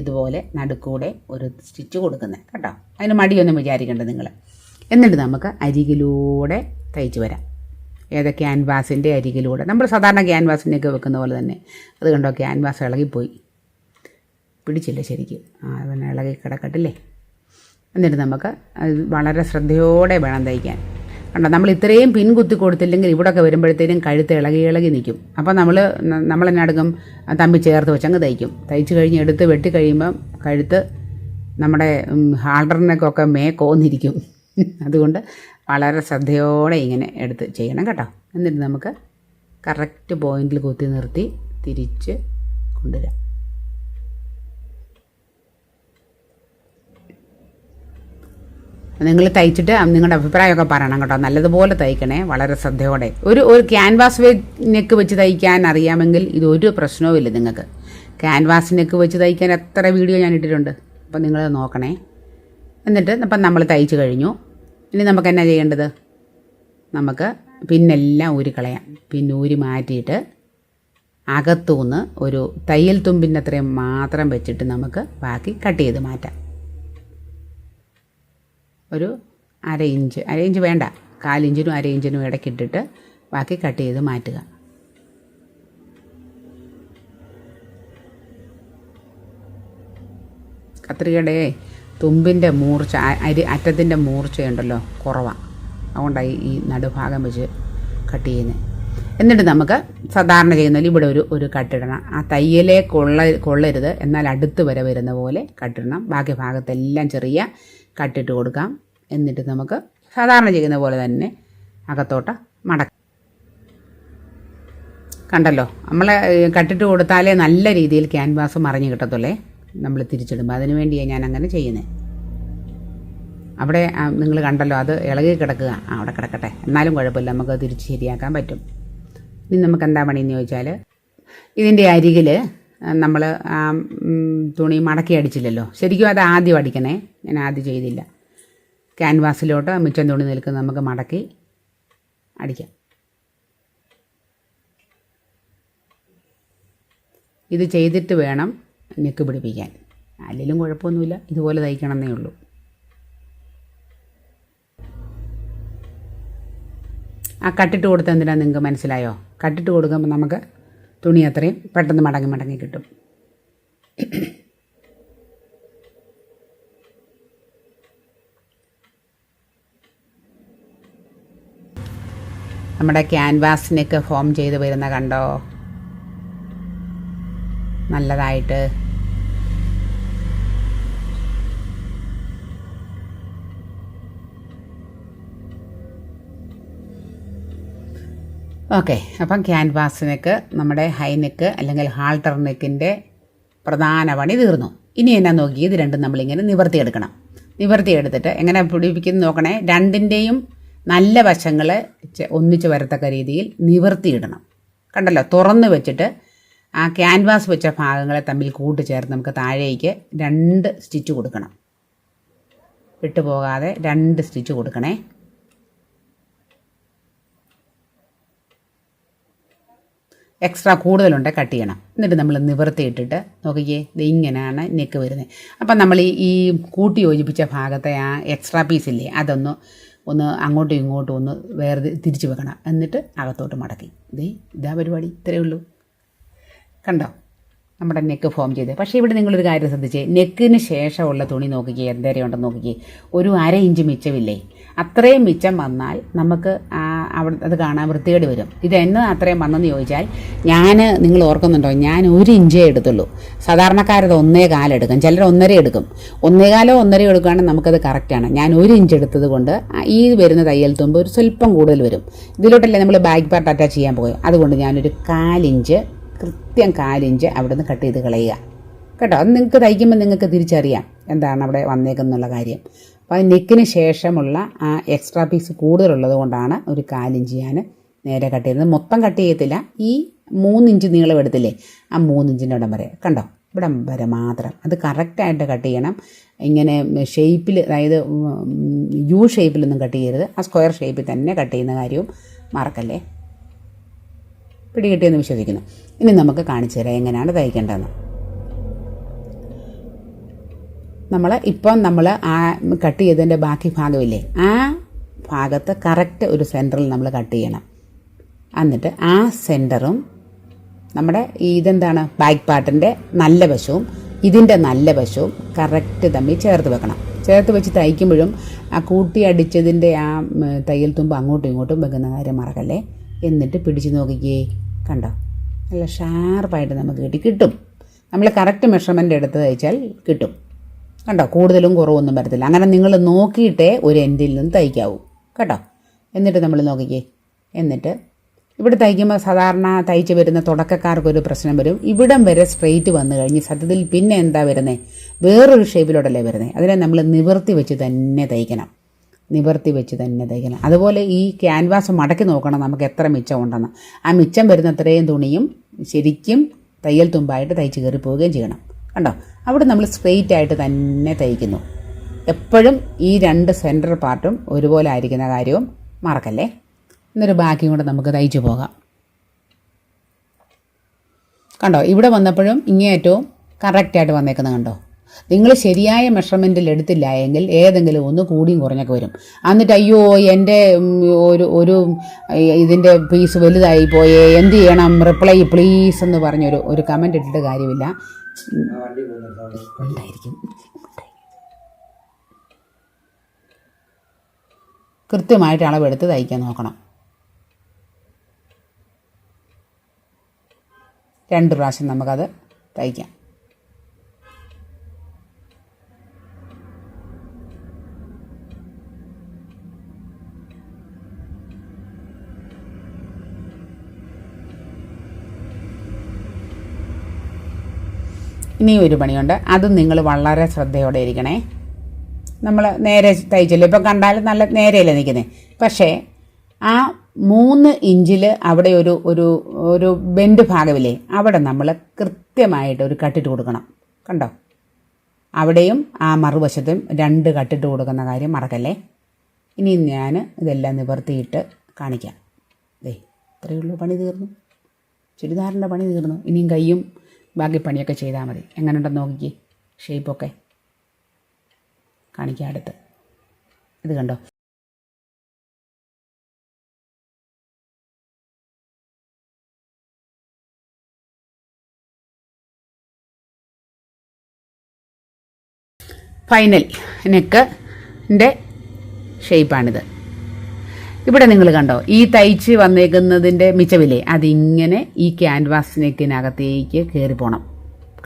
A: ഇതുപോലെ നടുക്കൂടെ ഒരു സ്റ്റിച്ച് കൊടുക്കുന്നത് കേട്ടോ. അതിന് മടിയൊന്നും വിചാരിക്കേണ്ട നിങ്ങൾ. എന്നിട്ട് നമുക്ക് അരികിലൂടെ തയ്ച്ച് വരാം. ക്യാൻവാസിൻ്റെ അരികിലൂടെ നമ്മൾ സാധാരണ ക്യാൻവാസിൻ്റെയൊക്കെ വെക്കുന്ന പോലെ തന്നെ. അത് കണ്ടോ, ക്യാൻവാസ് ഇളകിപ്പോയി, പിടിച്ചില്ല ശരിക്കും, പിന്നെ ഇളകി കിടക്കട്ടില്ലേ. എന്നിട്ട് നമുക്ക് വളരെ ശ്രദ്ധയോടെ വേണം തയ്ക്കാൻ. കണ്ടോ, നമ്മൾ ഇത്രയും പിൻ കുത്തി കൊടുത്തില്ലെങ്കിൽ ഇവിടെയൊക്കെ വരുമ്പോഴത്തേനും കഴുത്ത് ഇളകി നിൽക്കും. അപ്പോൾ നമ്മൾ തന്നെ അടുക്കും തമ്പി ചേർത്ത് വെച്ചങ്ങ് തയ്ക്കും. തയ്ച്ച് കഴിഞ്ഞ് എടുത്ത് വെട്ടി കഴിയുമ്പം കഴുത്ത് നമ്മുടെ ഹാൾഡറിനൊക്കെ കോന്നിരിക്കും. അതുകൊണ്ട് വളരെ ശ്രദ്ധയോടെ ഇങ്ങനെ എടുത്ത് ചെയ്യണം കേട്ടോ. എന്നിട്ട് നമുക്ക് കറക്റ്റ് പോയിന്റിൽ കുത്തി നിർത്തി തിരിച്ച് കൊണ്ടുവരാം. നിങ്ങൾ തയ്ച്ചിട്ട് നിങ്ങളുടെ അഭിപ്രായമൊക്കെ പറയണം കേട്ടോ. നല്ലതുപോലെ തയ്ക്കണേ, വളരെ ശ്രദ്ധയോടെ. ഒരു ക്യാൻവാസ് നെക്ക് വെച്ച് തയ്ക്കാൻ അറിയാമെങ്കിൽ ഇതൊരു പ്രശ്നവുമില്ല നിങ്ങൾക്ക്. ക്യാൻവാസ് നെക്ക് വെച്ച് തയ്ക്കാൻ എത്ര വീഡിയോ ഞാൻ ഇട്ടിട്ടുണ്ട്, അപ്പം നിങ്ങൾ നോക്കണേ. എന്നിട്ട് അപ്പം നമ്മൾ തയ്ച്ച് കഴിഞ്ഞു. ഇനി നമുക്ക് എന്നാ ചെയ്യേണ്ടത്, നമുക്ക് പിന്നെല്ലാം ഊരിക്കളയാം. പിന്നൂരി മാറ്റിയിട്ട് അകത്തുനിന്ന് ഒരു തയ്യൽ തുമ്പിൻ്റെ അത്രയും മാത്രം വെച്ചിട്ട് നമുക്ക് ബാക്കി കട്ട് ചെയ്ത് മാറ്റാം. ഒരു 1/2 ഇഞ്ച് വേണ്ട, 1/4 ഇഞ്ചിനും 1/2 ഇഞ്ചിനും ഇടയ്ക്കിട്ടിട്ട് ബാക്കി കട്ട് ചെയ്ത് മാറ്റുക. കത്രികയുടെ തുമ്പിൻ്റെ മൂർച്ച, അറ്റത്തിൻ്റെ മൂർച്ചയുണ്ടല്ലോ കുറവാണ്, അതുകൊണ്ടാണ് ഈ നടുഭാഗം വെച്ച് കട്ട് ചെയ്യുന്നത്. എന്നിട്ട് നമുക്ക് സാധാരണ ചെയ്യുന്നതിൽ ഇവിടെ ഒരു കട്ടിടണം. ആ തയ്യലേ കൊള്ളരുത്, എന്നാൽ അടുത്ത് വരെ വരുന്ന പോലെ കട്ടിടണം. ബാക്കി ഭാഗത്തെല്ലാം ചെറിയ കട്ടിട്ട് കൊടുക്കാം. എന്നിട്ട് നമുക്ക് സാധാരണ ചെയ്യുന്ന പോലെ തന്നെ അകത്തോട്ട് മടക്കാം. കണ്ടല്ലോ, നമ്മൾ കട്ടിട്ട് കൊടുത്താലേ നല്ല രീതിയിൽ ക്യാൻവാസ് മറിഞ്ഞ് കിട്ടത്തുള്ളേ നമ്മൾ തിരിച്ചിടുമ്പോൾ. അതിനു വേണ്ടിയാണ് ഞാൻ അങ്ങനെ ചെയ്യുന്നത്. അവിടെ നിങ്ങൾ കണ്ടല്ലോ, അത് ഇളകി കിടക്കുക, അവിടെ കിടക്കട്ടെ, എന്നാലും കുഴപ്പമില്ല, നമുക്ക് തിരിച്ച് ശരിയാക്കാൻ പറ്റും. ഇനി നമുക്ക് എന്താ പണിയെന്ന് ചോദിച്ചാൽ, ഇതിൻ്റെ അരികിൽ നമ്മൾ തുണി മടക്കി അടിച്ചില്ലല്ലോ, ശരിക്കും അത് ആദ്യം അടിക്കണേ. ഞാൻ ആദ്യം ചെയ്തില്ല. ക്യാൻവാസിലോട്ട് മിച്ചം തുണി നിൽക്കുന്ന നമുക്ക് മടക്കി അടിക്കാം. ഇത് ചെയ്തിട്ട് വേണം നെക്ക് പിടിപ്പിക്കാൻ. അല്ലെങ്കിലും കുഴപ്പമൊന്നുമില്ല, ഇതുപോലെ തയ്ക്കണമെന്നേ ഉള്ളൂ. ആ കട്ടിട്ട് കൊടുത്ത എന്തിനാണ് നിങ്ങൾക്ക് മനസ്സിലായോ? കട്ടിട്ട് കൊടുക്കുമ്പോൾ നമുക്ക് തുണി അത്രയും പെട്ടെന്ന് മടങ്ങി മടങ്ങി കിട്ടും. നമ്മുടെ ക്യാൻവാസിനൊക്കെ ഫോം ചെയ്ത് വരുന്ന കണ്ടോ, നല്ലതായിട്ട്. ഓക്കെ, അപ്പം ക്യാൻവാസ് നെക്ക് നമ്മുടെ ഹൈ നെക്ക് അല്ലെങ്കിൽ ഹാൾട്ടർ നെക്കിൻ്റെ പ്രധാന പണി തീർന്നു. ഇനി എന്നാ നോക്കി, ഇത് രണ്ടും നമ്മളിങ്ങനെ നിവർത്തിയെടുക്കണം. നിവർത്തിയെടുത്തിട്ട് എങ്ങനെ പിടിപ്പിക്കുന്നു നോക്കണേ. രണ്ടിൻ്റെയും നല്ല വശങ്ങൾ ഒന്നിച്ച് വരത്തക്ക രീതിയിൽ നിവർത്തിയിടണം. കണ്ടല്ലോ, തുറന്ന് വെച്ചിട്ട് ആ ക്യാൻവാസ് വെച്ച ഭാഗങ്ങളെ തമ്മിൽ കൂട്ടിച്ചേർത്ത് നമുക്ക് താഴേക്ക് 2 സ്റ്റിച്ച് കൊടുക്കണം. വിട്ടുപോകാതെ 2 സ്റ്റിച്ച് കൊടുക്കണേ. എക്സ്ട്രാ കൂടുതലുണ്ട് കട്ട് ചെയ്യണം. എന്നിട്ട് നമ്മൾ നിവർത്തിയിട്ടിട്ട് നോക്കിക്കേ, ഇത് ഇങ്ങനെയാണ് നെക്ക് വരുന്നത്. അപ്പം നമ്മൾ ഈ കൂട്ടി യോജിപ്പിച്ച ഭാഗത്തെ ആ എക്സ്ട്രാ പീസില്ലേ, അതൊന്ന് അങ്ങോട്ടും ഇങ്ങോട്ടും ഒന്ന് വേറെ തിരിച്ച് വെക്കണം. എന്നിട്ട് അകത്തോട്ട് മടക്കി. ഇതാ പരിപാടി, ഇത്രയേ ഉള്ളൂ. കണ്ടോ നമ്മുടെ നെക്ക് ഫോം ചെയ്ത്. പക്ഷേ ഇവിടെ നിങ്ങളൊരു കാര്യം ശ്രദ്ധിച്ചേ, നെക്കിന് ശേഷമുള്ള തുണി നോക്കിക്കേ, എന്തേരം ഉണ്ടെന്ന് നോക്കിക്കേ. ഒരു 1/2 ഇഞ്ച് മിച്ചമില്ലേ, അത്രയും മിച്ചം വന്നാൽ നമുക്ക് അവിടെ അത് കാണാൻ വൃത്തികേട് വരും. ഇതെന്ന് അത്രയും വന്നെന്ന് ചോദിച്ചാൽ, നിങ്ങൾ ഓർക്കുന്നുണ്ടോ, ഞാൻ 1 ഇഞ്ചേ എടുത്തുള്ളൂ. സാധാരണക്കാരത് 1.25 എടുക്കും, ചിലർ 1.5 എടുക്കും. 1.25 1.5 എടുക്കുകയാണെങ്കിൽ നമുക്കത് കറക്റ്റാണ്. ഞാൻ 1 ഇഞ്ച് എടുത്തത് കൊണ്ട് ഈ വരുന്ന തയ്യൽ തുമ്പ് ഒരു സ്വല്പം കൂടുതൽ വരും. ഇതിലോട്ടല്ലേ നമ്മൾ ബാക്ക് പാർട്ട് അറ്റാച്ച് ചെയ്യാൻ പോകും. അതുകൊണ്ട് ഞാനൊരു 1/4 ഇഞ്ച്, കൃത്യം 1/4 ഇഞ്ച് അവിടെ നിന്ന് കട്ട് ചെയ്ത് കളയുക കേട്ടോ. അത് നിങ്ങൾക്ക് തയ്ക്കുമ്പോൾ നിങ്ങൾക്ക് തിരിച്ചറിയാം എന്താണ് അവിടെ വന്നേക്കെന്നുള്ള കാര്യം. അപ്പോൾ നെക്കിന് ശേഷമുള്ള ആ എക്സ്ട്രാ പീസ് കൂടുതലുള്ളത് കൊണ്ടാണ് ഒരു 1/4 ഇഞ്ച് ഞാൻ നേരെ കട്ട് ചെയ്യുന്നത്. മൊത്തം കട്ട് ചെയ്യത്തില്ല, ഈ 3 ഇഞ്ച് നീളം എടുത്തില്ലേ, ആ 3 ഇഞ്ചിൻ്റെ ഇടം വരെ കണ്ടോ, ഇവിടം വരെ മാത്രം. അത് കറക്റ്റായിട്ട് കട്ട് ചെയ്യണം. ഇങ്ങനെ ഷേപ്പിൽ, അതായത് യു ഷേപ്പിലൊന്നും കട്ട് ചെയ്യരുത്, ആ സ്ക്വയർ ഷേപ്പിൽ തന്നെ കട്ട് ചെയ്യുന്ന കാര്യവും മറക്കല്ലേ. പിടികിട്ടിയെന്ന് വിശ്വസിക്കുന്നു. ഇനി നമുക്ക് കാണിച്ചു തരാം എങ്ങനെയാണ് തയ്ക്കേണ്ടതെന്ന്. നമ്മൾ ആ കട്ട് ചെയ്തതിൻ്റെ ബാക്കി ഭാഗമില്ലേ, ആ ഭാഗത്ത് കറക്റ്റ് ഒരു സെൻറ്ററിൽ നമ്മൾ കട്ട് ചെയ്യണം. എന്നിട്ട് ആ സെൻറ്ററും നമ്മുടെ ഇതെന്താണ് ബാക്ക് പാർട്ടിൻ്റെ നല്ല വശവും ഇതിൻ്റെ നല്ല വശവും കറക്റ്റ് തമ്മിൽ ചേർത്ത് വെക്കണം. ചേർത്ത് വെച്ച് തയ്ക്കുമ്പോഴും ആ കൂട്ടി അടിച്ചതിൻ്റെ ആ തയ്യൽ തുമ്പ് അങ്ങോട്ടും ഇങ്ങോട്ടും വെക്കുന്ന കാര്യം മറക്കല്ലേ. എന്നിട്ട് പിടിച്ച് നോക്കിക്കേ, കണ്ടോ, നല്ല ഷാർപ്പായിട്ട് നമുക്ക് കിട്ടും. നമ്മൾ കറക്റ്റ് മെഷർമെൻ്റ് എടുത്ത് തയ്ച്ചാൽ കിട്ടും. കണ്ടോ, കൂടുതലും കുറവൊന്നും വരത്തില്ല. അങ്ങനെ നിങ്ങൾ നോക്കിയിട്ടേ ഒരു എൻഡിൽ നിന്ന് തയ്ക്കാവൂ കേട്ടോ. എന്നിട്ട് നമ്മൾ നോക്കിക്കേ. എന്നിട്ട് ഇവിടെ തയ്ക്കുമ്പോൾ സാധാരണ തയ്ച്ച് വരുന്ന തുടക്കക്കാർക്കൊരു പ്രശ്നം വരും. ഇവിടം വരെ സ്ട്രെയിറ്റ് വന്നു കഴിഞ്ഞ് സത്യത്തിൽ പിന്നെ എന്താ വരുന്നത്, വേറൊരു ഷേപ്പിലോട്ടല്ലേ വരുന്നത്. അതിനെ നമ്മൾ നിവർത്തി വെച്ച് തന്നെ തയ്ക്കണം. അതുപോലെ ഈ ക്യാൻവാസ് മടക്കി നോക്കണം നമുക്ക് എത്ര മിച്ചം ഉണ്ടെന്ന്. ആ മിച്ചം വരുന്ന അത്രയും തുണിയും ശരിക്കും തയ്യൽ തുമ്പായിട്ട് തയ്ച്ച് കയറി പോവുകയും ചെയ്യണം. കണ്ടോ, അവിടെ നമ്മൾ സ്ട്രെയിറ്റ് ആയിട്ട് തന്നെ തയ്ക്കുന്നു. എപ്പോഴും ഈ 2 സെൻറ്റർ പാർട്ടും ഒരുപോലെ ആയിരിക്കുന്ന കാര്യവും മറക്കല്ലേ. എന്നൊരു ബാക്കിയും കൂടെ നമുക്ക് തയ്ച്ചു പോകാം. കണ്ടോ, ഇവിടെ വന്നപ്പോഴും ഇങ്ങേയറ്റവും കറക്റ്റായിട്ട് വന്നേക്കുന്നത് കണ്ടോ. നിങ്ങൾ ശരിയായ മെഷർമെൻറ്റിൽ എടുത്തില്ല എങ്കിൽ ഏതെങ്കിലും ഒന്ന് കൂടിയും കുറഞ്ഞൊക്കെ വരും. എന്നിട്ട് അയ്യോ എൻ്റെ ഒരു ഇതിൻ്റെ പീസ് വലുതായി പോയേ, എന്ത് ചെയ്യണം, റിപ്ലൈ പ്ലീസ് എന്ന് പറഞ്ഞൊരു കമൻറ്റ് ഇട്ടിട്ട് കാര്യമില്ല. ഉണ്ടായിരിക്കും. കൃത്യമായിട്ട് അളവെടുത്ത് തയ്ക്കാൻ നോക്കണം. 2 പ്രാവശ്യം നമുക്കത് തയ്ക്കാം. ഇനിയും ഒരു പണിയുണ്ട്, അതും നിങ്ങൾ വളരെ ശ്രദ്ധയോടെ ഇരിക്കണേ. നമ്മൾ നേരെ തയ്ച്ചല്ലോ, ഇപ്പം കണ്ടാലും നല്ല നേരെയല്ലേ നിൽക്കുന്നത്. പക്ഷേ ആ 3 ഇഞ്ചിൽ അവിടെ ഒരു ബെൻഡ് ഭാഗമില്ലേ, അവിടെ നമ്മൾ കൃത്യമായിട്ട് ഒരു കട്ടിട്ട് കൊടുക്കണം. കണ്ടോ, അവിടെയും ആ മറുവശത്തും 2 കട്ടിട്ട് കൊടുക്കുന്ന കാര്യം മറക്കല്ലേ. ഇനി ഞാൻ ഇതെല്ലാം നിവർത്തിയിട്ട് കാണിക്കാം. ഇത്രയേ ഉള്ളൂ, പണി തീർന്നു. ചുരിദാറിൻ്റെ പണി തീർന്നു. ഇനിയും കയ്യും ബാക്കി പണിയൊക്കെ ചെയ്താൽ മതി. എങ്ങനെയുണ്ടെന്ന് നോക്കിക്കേ, ഷേപ്പൊക്കെ കാണിക്കാം അടുത്ത്. ഇത് കണ്ടോ. ഫൈനൽ നെക്കിൻ്റെ ഷേപ്പാണിത്. ഇവിടെ നിങ്ങൾ കണ്ടോ, ഈ തയ്ച്ച് വന്നേക്കുന്നതിൻ്റെ മിച്ചമില്ലേ, അതിങ്ങനെ ഈ ക്യാൻവാസ് നെക്കിനകത്തേക്ക് കയറി പോകണം.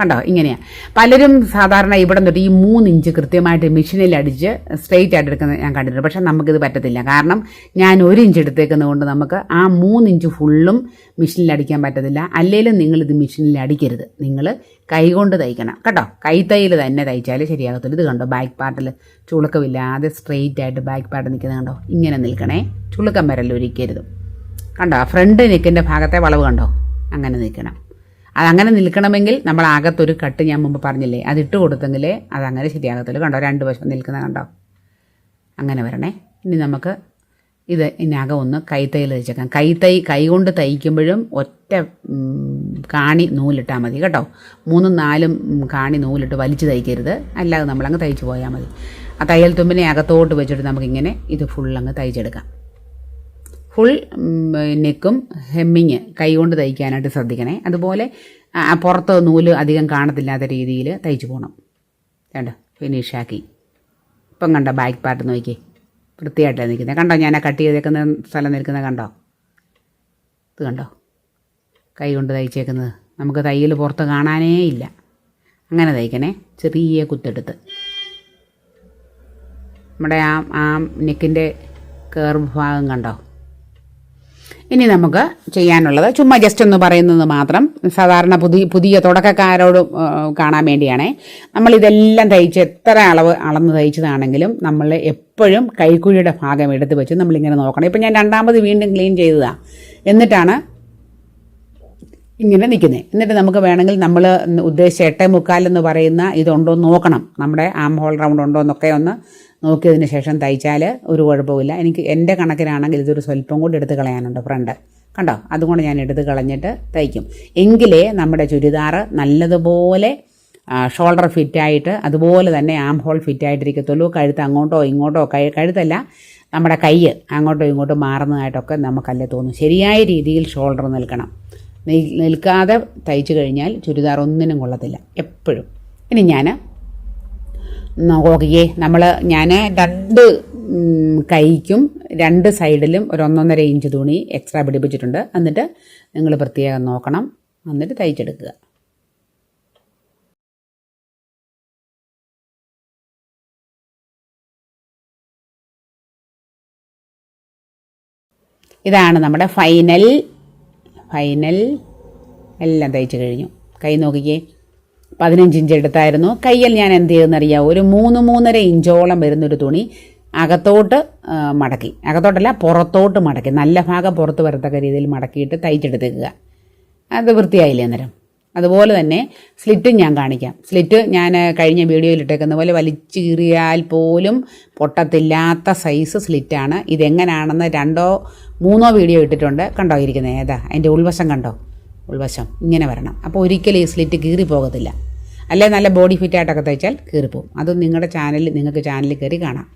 A: കണ്ടോ, ഇങ്ങനെയാണ്. പലരും സാധാരണ ഇവിടെ തൊട്ട് ഈ 3 ഇഞ്ച് കൃത്യമായിട്ട് മെഷീനിൽ അടിച്ച് സ്ട്രെയിറ്റ് ആയിട്ട് എടുക്കുന്നത് ഞാൻ കണ്ടിട്ടുണ്ട്. പക്ഷേ നമുക്കിത് പറ്റത്തില്ല. കാരണം ഞാൻ 1 ഇഞ്ച് എടുത്തേക്കുന്നത് കൊണ്ട് നമുക്ക് ആ 3 ഇഞ്ച് ഫുള്ളും മെഷീനിൽ അടിക്കാൻ പറ്റത്തില്ല. അല്ലെങ്കിലും നിങ്ങളിത് മെഷീനിൽ അടിക്കരുത്, നിങ്ങൾ കൈകൊണ്ട് തയ്ക്കണം കേട്ടോ. കൈത്തയ്യിൽ തന്നെ തയ്ച്ചാൽ ശരിയാകത്തില്ല. ഇത് കണ്ടോ, ബാക്ക് പാർട്ടിൽ ചുളുക്കമില്ലാതെ സ്ട്രെയിറ്റ് ആയിട്ട് ബാക്ക് പാർട്ട് നിൽക്കുന്നത് കണ്ടോ, ഇങ്ങനെ നിൽക്കണേ, ചുളുക്കം വരല്ല ഒരിക്കരുതും. കണ്ടോ, ഫ്രണ്ട് നെക്കിൻ്റെ ഭാഗത്തെ വളവ് കണ്ടോ, അങ്ങനെ നിൽക്കണം. അതങ്ങനെ നിൽക്കണമെങ്കിൽ നമ്മൾ അകത്തൊരു കട്ട് ഞാൻ മുമ്പ് പറഞ്ഞില്ലേ, അതിട്ട് കൊടുത്തെങ്കിലേ അതങ്ങനെ ശരിയാകത്തുള്ളൂ. കണ്ടോ, 2 വശം നിൽക്കുന്നത് കണ്ടോ, അങ്ങനെ വരണേ. ഇനി നമുക്ക് ഇത് ഇതിനകം ഒന്ന് കൈത്തയ്യിൽ തയ്ച്ചേക്കാം. കൈ കൊണ്ട് തയ്ക്കുമ്പോഴും ഒറ്റ കാണി നൂലിട്ടാൽ മതി കേട്ടോ. 3ഉം 4ഉം കാണി നൂലിട്ട് വലിച്ച് തയ്ക്കരുത്, അല്ലാതെ നമ്മളങ്ങ് തയ്ച്ച് പോയാൽ മതി. ആ തയ്യൽ തുമ്പിനെ അകത്തോട്ട് വെച്ചിട്ട് നമുക്കിങ്ങനെ ഇത് ഫുള്ളങ്ങ് തയ്ച്ചെടുക്കാം. ഫുൾ നെക്കും ഹെമ്മിങ് കൈ കൊണ്ട് തയ്ക്കാനായിട്ട് ശ്രദ്ധിക്കണേ. അതുപോലെ പുറത്ത് നൂല് അധികം കാണത്തില്ലാത്ത രീതിയിൽ തയ്ച്ചു പോകണം. കണ്ടോ, ഫിനിഷാക്കി. ഇപ്പം കണ്ടോ, ബാക്ക് പാർട്ട് നോക്കി വൃത്തിയായിട്ടാണ് നിൽക്കുന്നത്. കണ്ടോ, ഞാൻ ആ കട്ട് ചെയ്തേക്കുന്ന സ്ഥലം നിൽക്കുന്നത് കണ്ടോ, ഇത് കണ്ടോ, കൈ കൊണ്ട് തയ്ച്ചേക്കുന്നത്. നമുക്ക് തയ്യൽ പുറത്ത് കാണാനേ ഇല്ല. അങ്ങനെ തയ്ക്കണേ, ചെറിയ കുത്തെടുത്ത്. നമ്മുടെ ആ നെക്കിൻ്റെ കർവ് ഭാഗം കണ്ടോ. ഇനി നമുക്ക് ചെയ്യാനുള്ളത് ചുമ്മാ ജസ്റ്റ് ഒന്ന് പറയുന്നത് മാത്രം, സാധാരണ പുതിയ തുടക്കക്കാരോട് കാണാൻ വേണ്ടിയാണേ. നമ്മളിതെല്ലാം തയ്ച്ച് എത്ര അളന്ന് തയ്ച്ചതാണെങ്കിലും നമ്മൾ എപ്പോഴും കൈക്കുഴിയുടെ ഭാഗം എടുത്ത് വെച്ച് നമ്മളിങ്ങനെ നോക്കണം. ഇപ്പം ഞാൻ 2ാമത് വീണ്ടും ക്ലീൻ ചെയ്തതാണ്, എന്നിട്ടാണ് ഇങ്ങനെ നിൽക്കുന്നത്. എന്നിട്ട് നമുക്ക് വേണമെങ്കിൽ നമ്മൾ ഉദ്ദേശിച്ച 8.75 എന്ന് പറയുന്ന ഇതുണ്ടോ എന്ന് നോക്കണം. നമ്മുടെ ആം ഹോൾ റൗണ്ട് ഉണ്ടോ എന്നൊക്കെ ഒന്ന് നോക്കിയതിന് ശേഷം തയ്ച്ചാൽ ഒരു കുഴപ്പമില്ല. എൻ്റെ കണക്കിനാണെങ്കിൽ ഇതൊരു സ്വല്പം കൂടി എടുത്ത് കളയാനുണ്ട് ഫ്രണ്ട്, കണ്ടോ. അതുകൊണ്ട് ഞാൻ എടുത്ത് കളഞ്ഞിട്ട് തയ്ക്കും. എങ്കിലേ നമ്മുടെ ചുരിദാർ നല്ലതുപോലെ ഷോൾഡർ ഫിറ്റായിട്ട് അതുപോലെ തന്നെ ആം ഹോൾ ഫിറ്റായിട്ടിരിക്കത്തുള്ളൂ. കഴുത്ത് അങ്ങോട്ടോ ഇങ്ങോട്ടോ, കഴുത്തല്ല നമ്മുടെ കൈ അങ്ങോട്ടോ ഇങ്ങോട്ടോ മാറുന്നതായിട്ടൊക്കെ നമുക്കല്ലേ തോന്നും. ശരിയായ രീതിയിൽ ഷോൾഡർ നിൽക്കാതെ തയ്ച്ചു കഴിഞ്ഞാൽ ചുരിദാർ ഒന്നിനും കൊള്ളത്തില്ല എപ്പോഴും. ഇനി ഞാൻ നോക്കിയേ, ഞാൻ 2 കൈക്കും 2 സൈഡിലും ഒരു 1.5 ഇഞ്ച് തുണി എക്സ്ട്രാ പിടിപ്പിച്ചിട്ടുണ്ട്. എന്നിട്ട് നിങ്ങൾ പ്രത്യേകം നോക്കണം, എന്നിട്ട് തയ്ച്ചെടുക്കുക. ഇതാണ് നമ്മുടെ ഫൈനൽ എല്ലാം തയ്ച്ച് കഴിഞ്ഞു. കൈ നോക്കിക്കേ, 15 ഇഞ്ച് എടുത്തായിരുന്നു. കയ്യിൽ ഞാൻ എന്ത് ചെയ്തെന്നറിയാം, ഒരു 3-3.5 ഇഞ്ചോളം വരുന്നൊരു തുണി അകത്തോട്ട് മടക്കി, അകത്തോട്ടല്ല പുറത്തോട്ട് മടക്കി, നല്ല ഭാഗം പുറത്ത് വരത്തക്ക രീതിയിൽ മടക്കിയിട്ട് തയ്ച്ചെടുത്തേക്കുക. അത് വൃത്തിയായില്ലേ അന്നേരം. അതുപോലെ തന്നെ സ്ലിറ്റും ഞാൻ കാണിക്കാം. സ്ലിറ്റ് ഞാൻ കഴിഞ്ഞ വീഡിയോയിൽ ഇട്ടേക്കുന്ന പോലെ വലിച്ചു കീറിയാൽ പോലും പൊട്ടത്തില്ലാത്ത സൈസ് സ്ലിറ്റാണ്. ഇതെങ്ങനെയാണെന്ന് 2-3 വീഡിയോ ഇട്ടിട്ടുണ്ട്. കണ്ടോ ഇരിക്കുന്നത്, ഏതാ അതിൻ്റെ ഉൾവശം കണ്ടോ, ഉൾവശം ഇങ്ങനെ വരണം. അപ്പോൾ ഒരിക്കലും ഈ സ്ലിറ്റ് കീറി പോകത്തില്ല. അല്ലെ നല്ല ബോഡി ഫിറ്റായിട്ടൊക്കെ തയ്ച്ചാൽ കീറിപ്പോവും. അത് നിങ്ങൾക്ക് ചാനലിൽ കയറി കാണാം.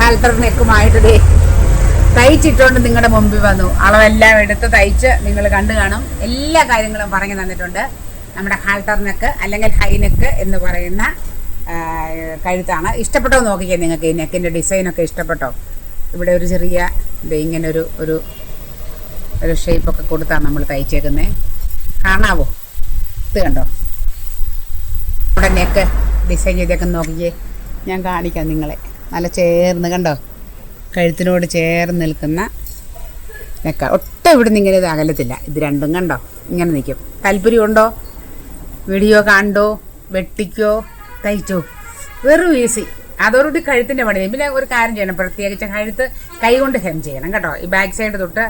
A: ഹാൽട്ടർ നെക്കുമായിട്ട് തയ്ച്ചിട്ടുകൊണ്ട് നിങ്ങളുടെ മുമ്പിൽ വന്നു. അളവെല്ലാം എടുത്ത് തയ്ച്ച് നിങ്ങൾ കണ്ടു കാണും. എല്ലാ കാര്യങ്ങളും പറഞ്ഞു തന്നിട്ടുണ്ട്. നമ്മുടെ ഹാൽട്ടർ നെക്ക് അല്ലെങ്കിൽ ഹൈ നെക്ക് എന്ന് പറയുന്ന കഴുത്താണ്. ഇഷ്ടപ്പെട്ടോ നോക്കിക്കേ, നിങ്ങൾക്ക് ഈ നെക്കിൻ്റെ ഡിസൈനൊക്കെ ഇഷ്ടപ്പെട്ടോ? ഇവിടെ ഒരു ചെറിയ ഇങ്ങനെ ഒരു ഷേപ്പൊക്കെ കൊടുത്താണ് നമ്മൾ തയ്ച്ചേക്കുന്നത്. കാണാവോ, ഇത് കണ്ടോ നമ്മുടെ നെക്ക് ഡിസൈൻ ചെയ്തേക്കെന്ന് നോക്കിക്കേ. ഞാൻ കാണിക്കാം നിങ്ങളെ. നല്ല ചേർന്ന് കണ്ടോ, കഴുത്തിനോട് ചേർന്ന് നിൽക്കുന്ന നെക്ക. ഒട്ടും ഇവിടെ നിന്ന് ഇങ്ങനെ ഇത് അകലത്തില്ല. ഇത് രണ്ടും കണ്ടോ ഇങ്ങനെ നിൽക്കും. താല്പര്യമുണ്ടോ? വീഡിയോ കണ്ടോ, വെട്ടിക്കോ, തയ്ച്ചോ, വെറും ഈസി. അതോടുകൂടി കഴുത്തിൻ്റെ പണി. പിന്നെ ഒരു കാര്യം ചെയ്യണം, പ്രത്യേകിച്ച് കഴുത്ത് കൈ കൊണ്ട് ഹെം ചെയ്യണം കേട്ടോ. ഈ ബാക്ക് സൈഡ് തൊട്ട്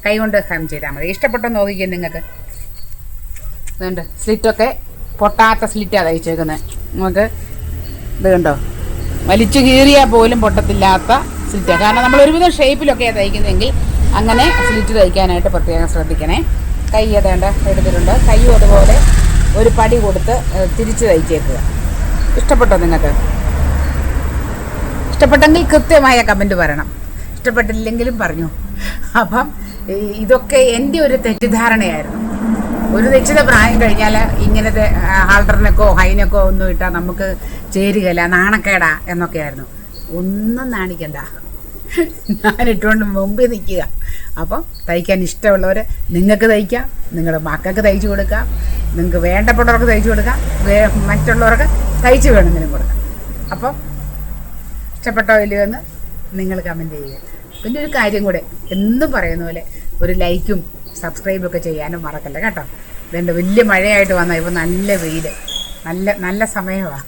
A: കൈ കൊണ്ട് ഹെം ചെയ്താൽ മതി. ഇഷ്ടപ്പെട്ടോ നോക്കിക്കേ നിങ്ങൾക്ക്. ഇതുണ്ട്, സ്ലിറ്റൊക്കെ പൊട്ടാത്ത സ്ലിറ്റാണ് തയ്ച്ചേക്കുന്നത്. നമുക്ക് ഇത് കണ്ടോ, വലിച്ചു കീറിയാൽ പോലും പൊട്ടത്തില്ലാത്ത സ്ലിറ്റാണ്. കാരണം നമ്മൾ ഒരുവിധം ഷേപ്പിലൊക്കെയാണ് തയ്ക്കുന്നതെങ്കിൽ അങ്ങനെ സ്ലിറ്റ് തയ്ക്കാനായിട്ട് പ്രത്യേകം ശ്രദ്ധിക്കണേ. കൈ ഏതാണ്ട് എടുത്തിട്ടുണ്ട്. കൈയും അതുപോലെ ഒരു പടി കൊടുത്ത് തിരിച്ച് തയ്ച്ചേക്കുക. ഇഷ്ടപ്പെട്ടോ നിങ്ങൾക്ക്? ഇഷ്ടപ്പെട്ടെങ്കിൽ കൃത്യമായ കമൻറ്റ് പറയണം, ഇഷ്ടപ്പെട്ടില്ലെങ്കിലും പറഞ്ഞു. അപ്പം ഇതൊക്കെ എൻ്റെ ഒരു തെറ്റിദ്ധാരണയായിരുന്നു. ഒരു നിശ്ചിത പ്രായം കഴിഞ്ഞാൽ ഇങ്ങനത്തെ ഹാൾട്ടറിനൊക്കെ ഹൈനൊക്കെ ഒന്നും ഇട്ടാൽ നമുക്ക് ചേരുകയില്ല, നാണക്കേടാ എന്നൊക്കെയായിരുന്നു. ഒന്നും നാണിക്കണ്ട, ഞാനിട്ടുകൊണ്ട് മുമ്പിൽ നിൽക്കുക. അപ്പം തയ്ക്കാൻ ഇഷ്ടമുള്ളവർ നിങ്ങൾക്ക് തയ്ക്കാം, നിങ്ങളുടെ മക്കൾക്ക് തയ്ച്ചു കൊടുക്കാം, നിങ്ങൾക്ക് വേണ്ടപ്പെട്ടവർക്ക് തയ്ച്ചു കൊടുക്കാം, മറ്റുള്ളവർക്ക് തയ്ച്ച് വേണമെങ്കിലും കൊടുക്കാം. അപ്പം ഇഷ്ടപ്പെട്ടോ ഇല്ലയോ എന്ന് നിങ്ങൾ കമൻറ്റ് ചെയ്യുക. പിന്നെ ഒരു കാര്യം കൂടെ, എന്നും പറയുന്ന പോലെ ഒരു ലൈക്കും സബ്സ്ക്രൈബൊക്കെ ചെയ്യാനും മറക്കല്ല കേട്ടോ. ഇതെൻ്റെ വലിയ മഴയായിട്ട് വന്നാൽ ഇപ്പോൾ നല്ല വെയിൽ, നല്ല സമയമാണ്.